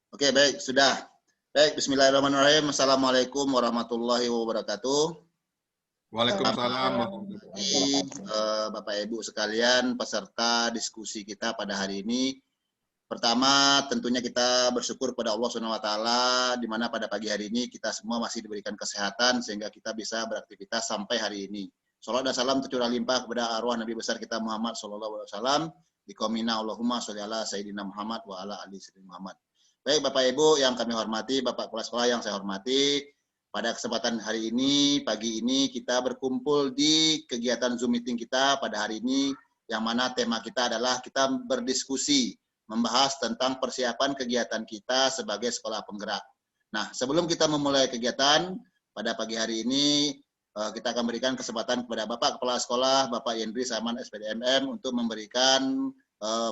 Oke, baik, sudah. Baik, bismillahirrahmanirrahim. Assalamualaikum warahmatullahi wabarakatuh. Waalaikumsalam Selamat pagi, Bapak Ibu sekalian, peserta diskusi kita pada hari ini. Pertama, tentunya kita bersyukur kepada Allah SWT, di mana pada pagi hari ini kita semua masih diberikan kesehatan sehingga kita bisa beraktivitas sampai hari ini. Salam dan salam tercurah limpah kepada arwah Nabi besar kita Muhammad SAW. Biqomina Allahumma sholli ala Sayyidina Muhammad wa ala ali Sayyidina Muhammad. Baik Bapak Ibu yang kami hormati, Bapak Kepala Sekolah yang saya hormati, pada kesempatan hari ini, pagi ini kita berkumpul di kegiatan Zoom meeting kita pada hari ini, yang mana tema kita adalah kita berdiskusi, membahas tentang persiapan kegiatan kita sebagai sekolah penggerak. Nah, sebelum kita memulai kegiatan, pada pagi hari ini, kita akan berikan kesempatan kepada Bapak Kepala Sekolah, Bapak Yendri Sarman SPDMM, untuk memberikan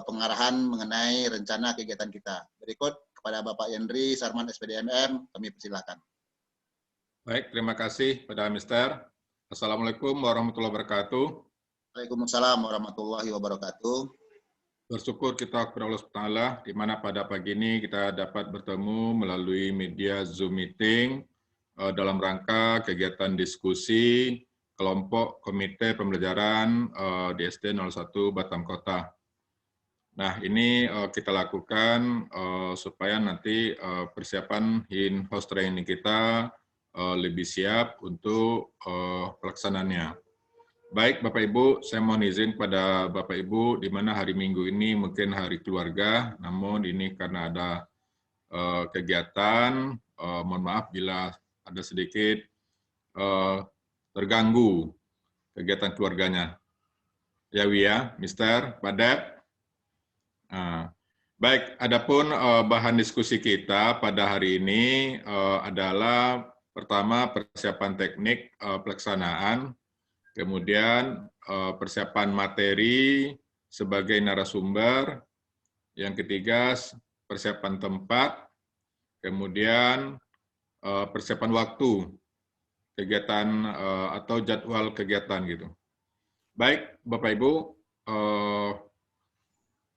pengarahan mengenai rencana kegiatan kita. Berikut kepada Bapak Yendri Sarman SPDMM, kami persilakan. Baik, terima kasih pada Mister. Assalamualaikum warahmatullahi wabarakatuh. Waalaikumsalam warahmatullahi wabarakatuh. Bersyukur kita kepada Allah SWT, di mana pada pagi ini kita dapat bertemu melalui media Zoom meeting dalam rangka kegiatan diskusi kelompok Komite Pembelajaran di SD 01 Batam Kota. Nah, ini kita lakukan supaya nanti persiapan in-house training kita lebih siap untuk pelaksanaannya. Baik, Bapak Ibu, saya mohon izin kepada Bapak Ibu, di mana hari Minggu ini mungkin hari keluarga, namun ini karena ada kegiatan, mohon maaf bila ada sedikit terganggu kegiatan keluarganya. Ya, Wia, Mister, Pak Dep. Baik, adapun bahan diskusi kita pada hari ini adalah pertama persiapan teknik pelaksanaan, kemudian persiapan materi sebagai narasumber, yang ketiga persiapan tempat, kemudian persiapan waktu kegiatan atau jadwal kegiatan gitu. Baik, Bapak Ibu,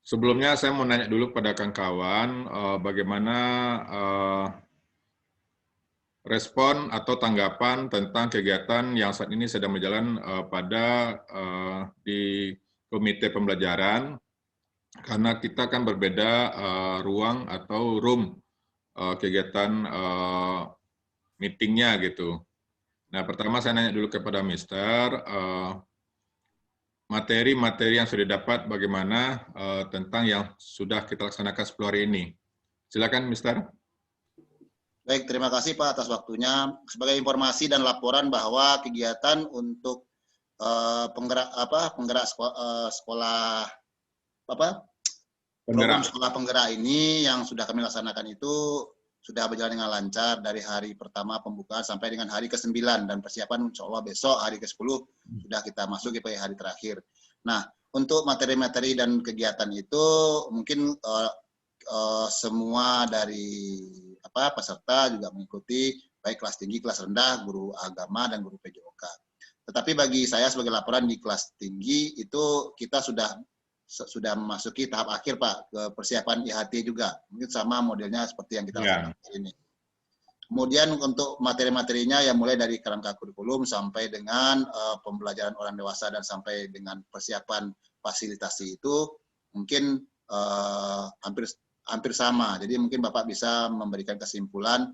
sebelumnya saya mau nanya dulu pada kawan-kawan bagaimana respon atau tanggapan tentang kegiatan yang saat ini sedang berjalan pada di Komite Pembelajaran, karena kita kan berbeda ruang atau room kegiatan meetingnya gitu. Nah, pertama saya nanya dulu kepada Mister, materi-materi yang sudah dapat bagaimana tentang yang sudah kita laksanakan 10 hari ini. Silakan, Mister. Baik, terima kasih Pak atas waktunya. Sebagai informasi dan laporan bahwa kegiatan untuk penggerak sekolah program sekolah penggerak ini yang sudah kami laksanakan itu sudah berjalan dengan lancar dari hari pertama pembukaan sampai dengan hari ke-9, dan persiapan insya Allah besok hari ke-10 sudah kita masuk ke hari terakhir. Nah, untuk materi-materi dan kegiatan itu mungkin semua dari peserta juga mengikuti, baik kelas tinggi, kelas rendah, guru agama, dan guru PJOK. Tetapi bagi saya sebagai laporan di kelas tinggi itu kita sudah memasuki tahap akhir Pak, ke persiapan IHT juga. Mungkin sama modelnya seperti yang kita lakukan ini. Kemudian untuk materi-materinya yang mulai dari kerangka kurikulum sampai dengan pembelajaran orang dewasa dan sampai dengan persiapan fasilitasi itu mungkin hampir sama. Jadi mungkin Bapak bisa memberikan kesimpulan,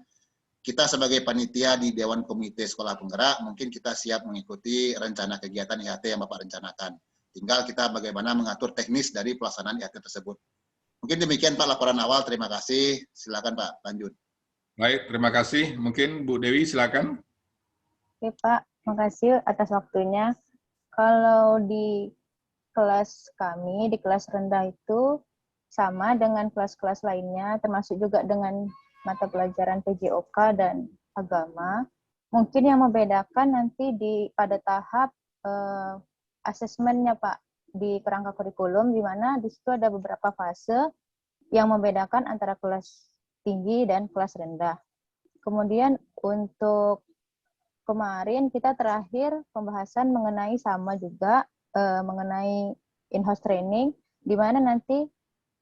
kita sebagai panitia di Dewan Komite Sekolah Penggerak, mungkin kita siap mengikuti rencana kegiatan IHT yang Bapak rencanakan. Tinggal kita bagaimana mengatur teknis dari pelaksanaan IHT tersebut. Mungkin demikian Pak laporan awal, terima kasih. Silakan Pak, lanjut. Baik, terima kasih. Mungkin Bu Dewi silakan. Oke Pak, makasih atas waktunya. Kalau di kelas kami, di kelas rendah itu sama dengan kelas-kelas lainnya, termasuk juga dengan mata pelajaran PJOK dan agama. Mungkin yang membedakan nanti pada tahap asesmennya Pak, di kerangka kurikulum, di mana di situ ada beberapa fase yang membedakan antara kelas tinggi dan kelas rendah. Kemudian untuk kemarin kita terakhir pembahasan mengenai sama juga, mengenai in-house training, di mana nanti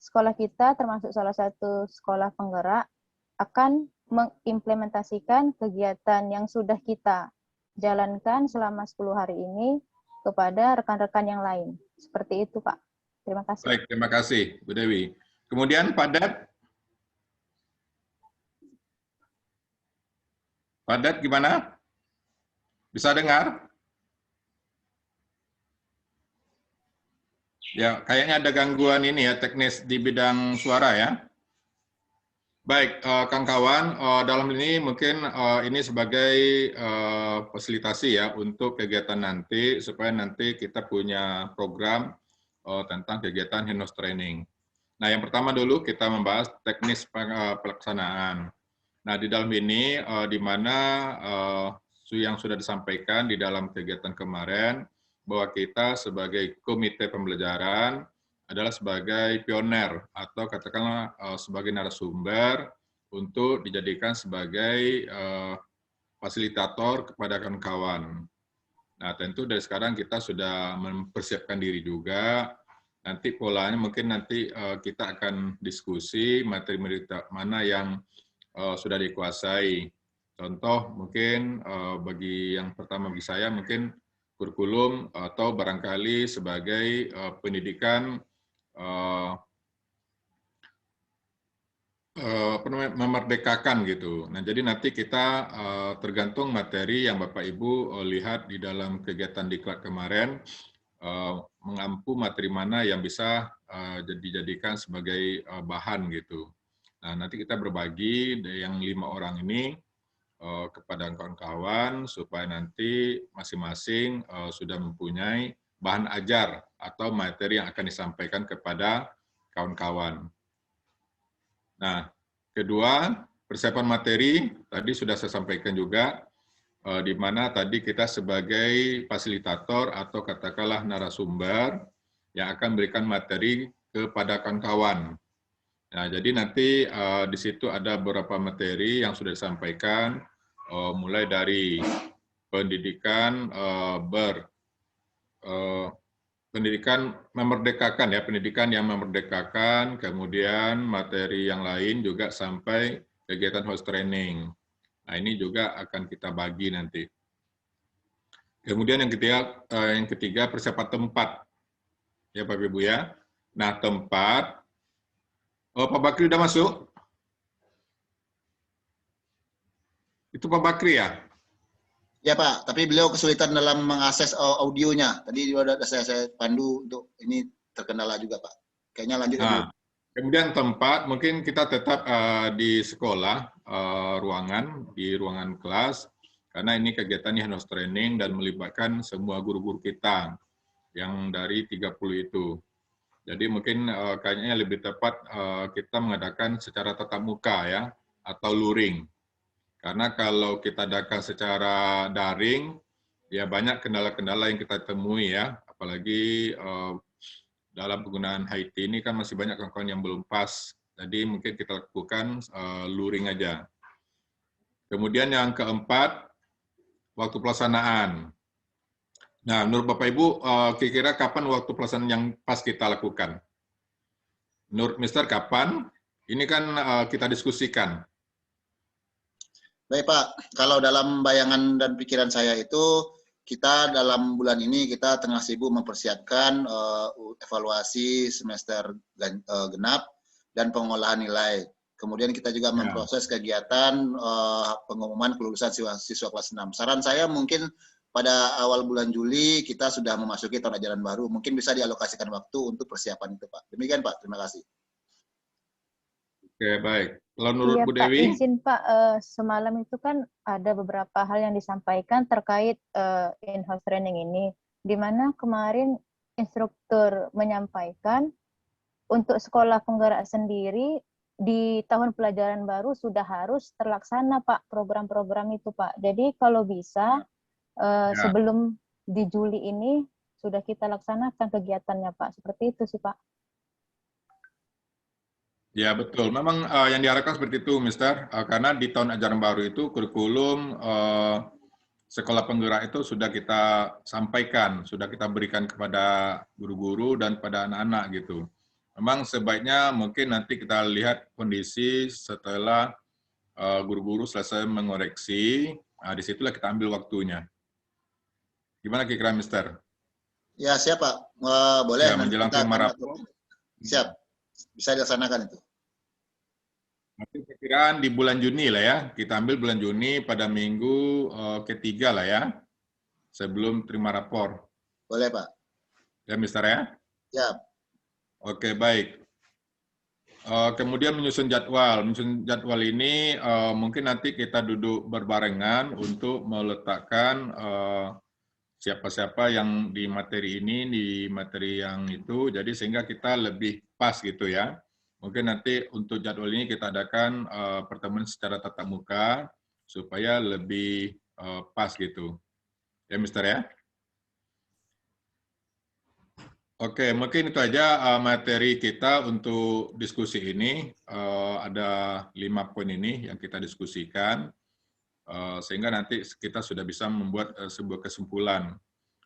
sekolah kita termasuk salah satu sekolah penggerak akan mengimplementasikan kegiatan yang sudah kita jalankan selama 10 hari ini kepada rekan-rekan yang lain. Seperti itu, Pak. Terima kasih. Baik, terima kasih, Bu Dewi. Kemudian Pak Dat. Pak Dat gimana? Bisa dengar? Ya, kayaknya ada gangguan ini ya, teknis di bidang suara ya. Baik, Kang Kawan, dalam ini mungkin ini sebagai fasilitasi ya untuk kegiatan nanti, supaya nanti kita punya program tentang kegiatan Hindos Training. Nah, yang pertama dulu kita membahas teknis pelaksanaan. Nah, di dalam ini, di mana yang sudah disampaikan di dalam kegiatan kemarin, bahwa kita sebagai komite pembelajaran adalah sebagai pioner atau katakanlah sebagai narasumber untuk dijadikan sebagai fasilitator kepada kawan-kawan. Nah, tentu dari sekarang kita sudah mempersiapkan diri juga. Nanti polanya mungkin nanti kita akan diskusi materi-materi mana yang sudah dikuasai. Contoh mungkin bagi yang pertama bagi saya mungkin kurikulum atau barangkali sebagai pendidikan memerdekakan gitu. Nah, jadi nanti kita tergantung materi yang Bapak Ibu lihat di dalam kegiatan diklat kemarin, mengampu materi mana yang bisa dijadikan sebagai bahan gitu. Nah, nanti kita berbagi yang 5 orang ini kepada kawan-kawan supaya nanti masing-masing sudah mempunyai bahan ajar atau materi yang akan disampaikan kepada kawan-kawan. Nah, kedua, persiapan materi tadi sudah saya sampaikan juga, di mana tadi kita sebagai fasilitator atau katakanlah narasumber yang akan berikan materi kepada kawan-kawan. Nah, jadi nanti di situ ada beberapa materi yang sudah disampaikan, mulai dari pendidikan pendidikan memerdekakan ya, pendidikan yang memerdekakan, kemudian materi yang lain juga sampai kegiatan host training. Nah, ini juga akan kita bagi nanti. Kemudian yang ketiga persiapan tempat, ya Bapak Ibu ya. Nah, tempat, Pak Bakri udah masuk? Itu Pak Bakri ya? Ya Pak, tapi beliau kesulitan dalam mengakses audionya. Tadi sudah saya pandu untuk ini terkendala juga Pak. Kayaknya lanjut ya dulu. Kemudian tempat, mungkin kita tetap di sekolah, di ruangan kelas, karena ini kegiatan Hindos Training dan melibatkan semua guru-guru kita yang dari 30 itu. Jadi mungkin kayaknya lebih tepat kita mengadakan secara tatap muka ya, atau luring. Karena kalau kita adakan secara daring, ya banyak kendala-kendala yang kita temui ya, apalagi dalam penggunaan IT ini kan masih banyak kawan-kawan yang belum pas. Jadi mungkin kita lakukan luring aja. Kemudian yang keempat, waktu pelaksanaan. Nah, menurut Bapak Ibu, kira-kira kapan waktu pelaksanaan yang pas kita lakukan? Menurut Mister, kapan? Ini kan kita diskusikan. Baik Pak, kalau dalam bayangan dan pikiran saya itu, kita dalam bulan ini kita tengah sibuk mempersiapkan evaluasi semester genap dan pengolahan nilai. Kemudian kita juga memproses kegiatan pengumuman kelulusan siswa kelas 6. Saran saya mungkin pada awal bulan Juli kita sudah memasuki tahun ajaran baru. Mungkin bisa dialokasikan waktu untuk persiapan itu Pak. Demikian Pak, terima kasih. Oke, baik. Kalau menurut Bu Pak, Dewi? izin Pak, semalam itu kan ada beberapa hal yang disampaikan terkait in-house training ini, di mana kemarin instruktur menyampaikan untuk sekolah penggerak sendiri di tahun pelajaran baru sudah harus terlaksana Pak program-program itu Pak. Jadi kalau bisa sebelum di Juli ini sudah kita laksanakan kegiatannya Pak. Seperti itu sih Pak. Ya betul, memang yang diharapkan seperti itu, Mister. Karena di tahun ajaran baru itu kurikulum sekolah penggerak itu sudah kita sampaikan, sudah kita berikan kepada guru-guru dan pada anak-anak gitu. memang sebaiknya mungkin nanti kita lihat kondisi setelah guru-guru selesai mengoreksi, disitulah kita ambil waktunya. Gimana kira-kira, Mister? Ya, siap Pak. Boleh, Ya, nanti menjelang kita terima akan rapor. siap. Bisa dilaksanakan itu. Nanti perkiraan di bulan Juni lah ya. Kita ambil bulan Juni pada minggu ketiga lah ya. Sebelum terima rapor. Boleh Pak. Ya, Mister ya? Siap. Oke, baik. Kemudian menyusun jadwal. Menyusun jadwal ini mungkin nanti kita duduk berbarengan untuk meletakkan siapa-siapa yang di materi ini, di materi yang itu, jadi sehingga kita lebih pas gitu ya. Mungkin nanti untuk jadwal ini kita adakan pertemuan secara tatap muka, supaya lebih pas gitu. Ya, Mister ya? Oke, mungkin itu aja materi kita untuk diskusi ini. Ada 5 poin ini yang kita diskusikan, sehingga nanti kita sudah bisa membuat sebuah kesimpulan.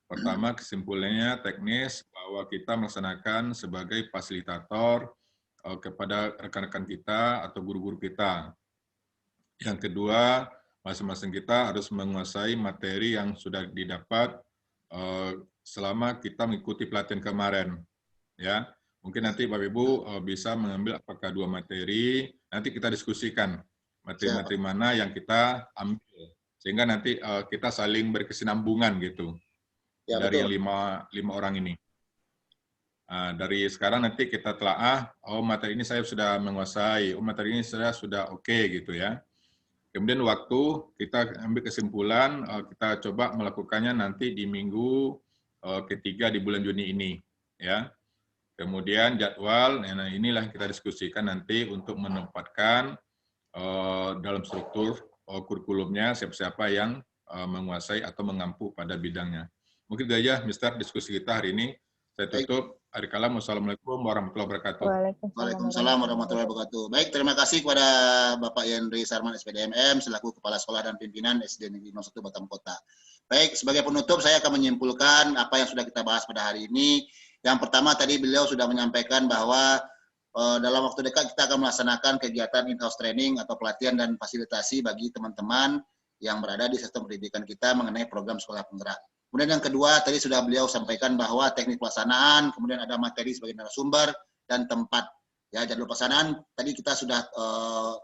Pertama, kesimpulannya teknis bahwa kita melaksanakan sebagai fasilitator kepada rekan-rekan kita atau guru-guru kita. Yang kedua, masing-masing kita harus menguasai materi yang sudah didapat selama kita mengikuti pelatihan kemarin. Ya, mungkin nanti Bapak Ibu bisa mengambil apakah 2 materi, nanti kita diskusikan materi-materi mana yang kita ambil, sehingga nanti kita saling berkesinambungan gitu. Ya, dari betul. yang 5 orang ini. Dari sekarang nanti kita telaah, oh materi ini saya sudah menguasai, oh materi ini saya sudah oke gitu ya. Kemudian waktu kita ambil kesimpulan, kita coba melakukannya nanti di minggu ketiga di bulan Juni ini, ya. Kemudian jadwal, nah inilah yang kita diskusikan nanti untuk menempatkan dalam struktur kurikulumnya siapa-siapa yang menguasai atau mengampu pada bidangnya. Mungkin itu aja, Mister, diskusi kita hari ini. Saya tutup. Arikalam, wassalamualaikum warahmatullahi wabarakatuh. Waalaikumsalam warahmatullahi wabarakatuh. Baik, terima kasih kepada Bapak Yendri Sarman, SPDMM, selaku Kepala Sekolah dan Pimpinan SD Negeri 01 Batam Kota. Baik, sebagai penutup saya akan menyimpulkan apa yang sudah kita bahas pada hari ini. Yang pertama tadi beliau sudah menyampaikan bahwa dalam waktu dekat kita akan melaksanakan kegiatan in-house training atau pelatihan dan fasilitasi bagi teman-teman yang berada di sistem pendidikan kita mengenai program sekolah penggerak. Kemudian yang kedua, tadi sudah beliau sampaikan bahwa teknik pelaksanaan, kemudian ada materi sebagai narasumber, dan tempat. Ya, jadwal pelaksanaan tadi kita sudah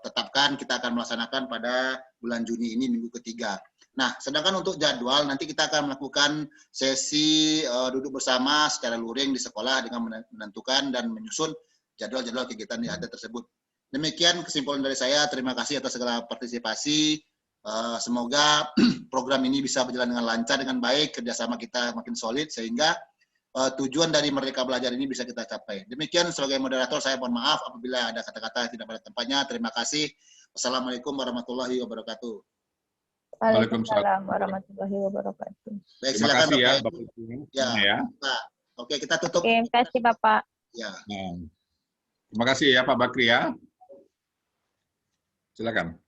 tetapkan, kita akan melaksanakan pada bulan Juni ini, minggu ketiga. Nah, sedangkan untuk jadwal, nanti kita akan melakukan sesi duduk bersama secara luring di sekolah dengan menentukan dan menyusun jadwal-jadwal kegiatan yang ada tersebut. Demikian kesimpulan dari saya, terima kasih atas segala partisipasi. Semoga program ini bisa berjalan dengan lancar, dengan baik, kerjasama kita makin solid, sehingga tujuan dari Merdeka Belajar ini bisa kita capai. Demikian sebagai moderator, saya mohon maaf apabila ada kata-kata yang tidak pada tempatnya. Terima kasih. Wassalamualaikum warahmatullahi wabarakatuh. Waalaikumsalam warahmatullahi wabarakatuh. Baik, silakan kasih ya, Bapak. Ya. Oke, kita tutup. Terima kasih Bapak. Ya. Terima kasih ya Pak Bakri ya. Silakan.